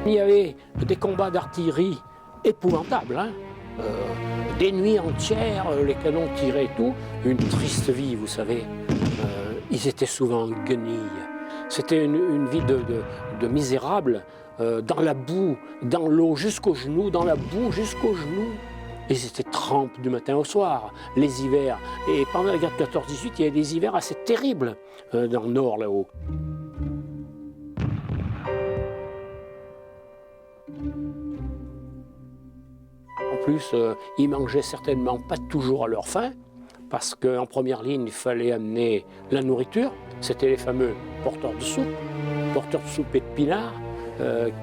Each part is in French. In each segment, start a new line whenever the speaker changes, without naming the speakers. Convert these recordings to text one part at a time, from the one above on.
Il y avait des combats d'artillerie épouvantables, hein. Des nuits entières, les canons tiraient et tout. Une triste vie, vous savez. Ils étaient souvent en guenilles. C'était une vie de misérables, dans la boue, dans l'eau jusqu'aux genoux, dans la boue jusqu'aux genoux. Ils étaient trempes du matin au soir, les hivers. Et pendant la guerre de 14-18, il y avait des hivers assez terribles dans le nord, là-haut. En plus, ils mangeaient certainement pas toujours à leur faim, parce qu'en première ligne, il fallait amener la nourriture. C'était les fameux porteurs de soupe et de pinard,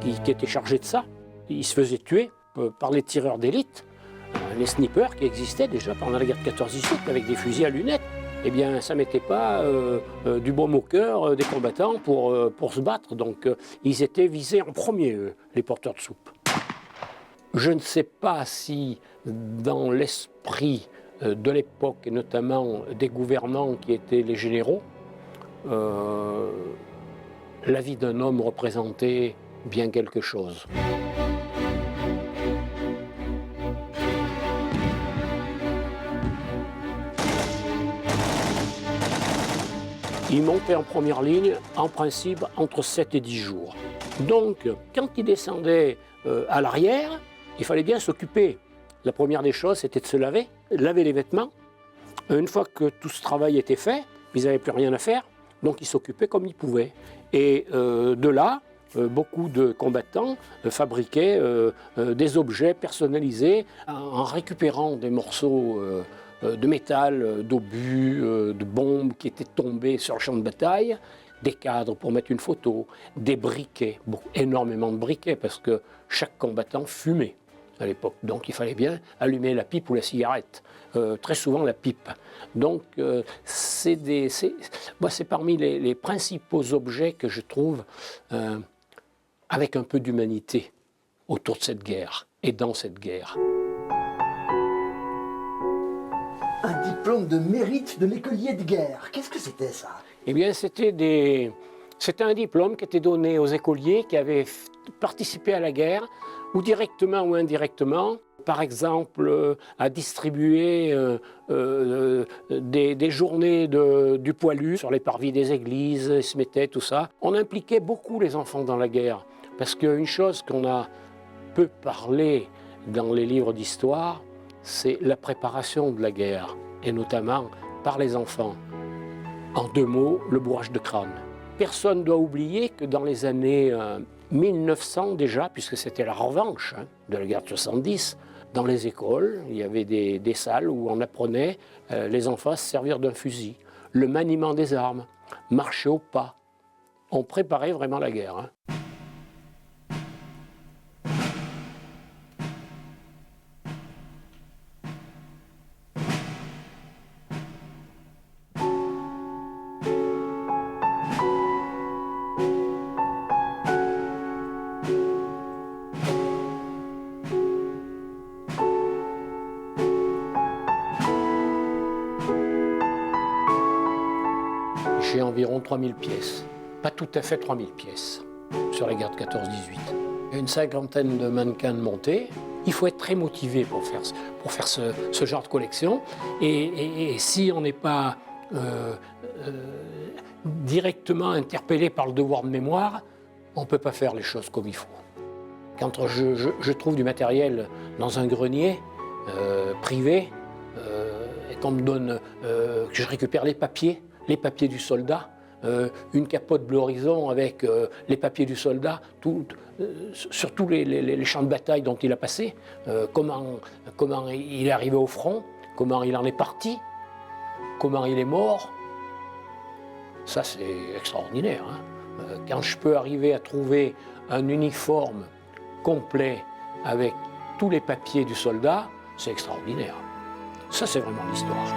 qui étaient chargés de ça. Ils se faisaient tuer par les tireurs d'élite, les snipers qui existaient déjà pendant la guerre de 14-18 avec des fusils à lunettes. Eh bien, ça ne mettait pas du baume au cœur des combattants pour se battre. Donc, ils étaient visés en premier, les porteurs de soupe. Je ne sais pas si, dans l'esprit de l'époque, et notamment des gouvernants qui étaient les généraux, la vie d'un homme représentait bien quelque chose. Il montait en première ligne, en principe, entre 7 et 10 jours. Donc, quand il descendait à l'arrière, il fallait bien s'occuper. La première des choses, c'était de se laver les vêtements. Une fois que tout ce travail était fait, ils n'avaient plus rien à faire, donc ils s'occupaient comme ils pouvaient. Et de là, beaucoup de combattants fabriquaient des objets personnalisés en récupérant des morceaux de métal, d'obus, de bombes qui étaient tombés sur le champ de bataille, des cadres pour mettre une photo, des briquets, énormément de briquets, parce que chaque combattant fumait à l'époque. Donc il fallait bien allumer la pipe ou la cigarette, très souvent la pipe. Donc c'est parmi les principaux objets que je trouve avec un peu d'humanité autour de cette guerre et dans cette guerre.
Un diplôme de mérite de l'écolier de guerre. Qu'est-ce que c'était ça?
Eh bien, c'était un diplôme qui était donné aux écoliers qui avaient participé à la guerre, ou directement ou indirectement, par exemple à distribuer des journées du poilu sur les parvis des églises, ils se mettaient, tout ça. On impliquait beaucoup les enfants dans la guerre, parce qu'une chose qu'on a peu parlé dans les livres d'histoire, c'est la préparation de la guerre, et notamment par les enfants. En 2 mots, le bourrage de crâne. Personne ne doit oublier que dans les années 1900 déjà, puisque c'était la revanche de la guerre de 70, dans les écoles, il y avait des salles où on apprenait les enfants à se servir d'un fusil, le maniement des armes, marcher au pas. On préparait vraiment la guerre. J'ai environ 3000 pièces, pas tout à fait 3000 pièces, sur la guerre de 14-18. Il y a une 50aine de mannequins de montée. Il faut être très motivé pour faire ce genre de collection. Et si on n'est pas directement interpellé par le devoir de mémoire, on ne peut pas faire les choses comme il faut. Quand je trouve du matériel dans un grenier privé, et qu'on me donne, que je récupère les papiers du soldat, une capote bleu horizon avec les papiers du soldat, sur tous les champs de bataille dont il a passé, comment il est arrivé au front, comment il en est parti, comment il est mort. Ça, c'est extraordinaire. Quand je peux arriver à trouver un uniforme complet avec tous les papiers du soldat, c'est extraordinaire. Ça, c'est vraiment l'histoire.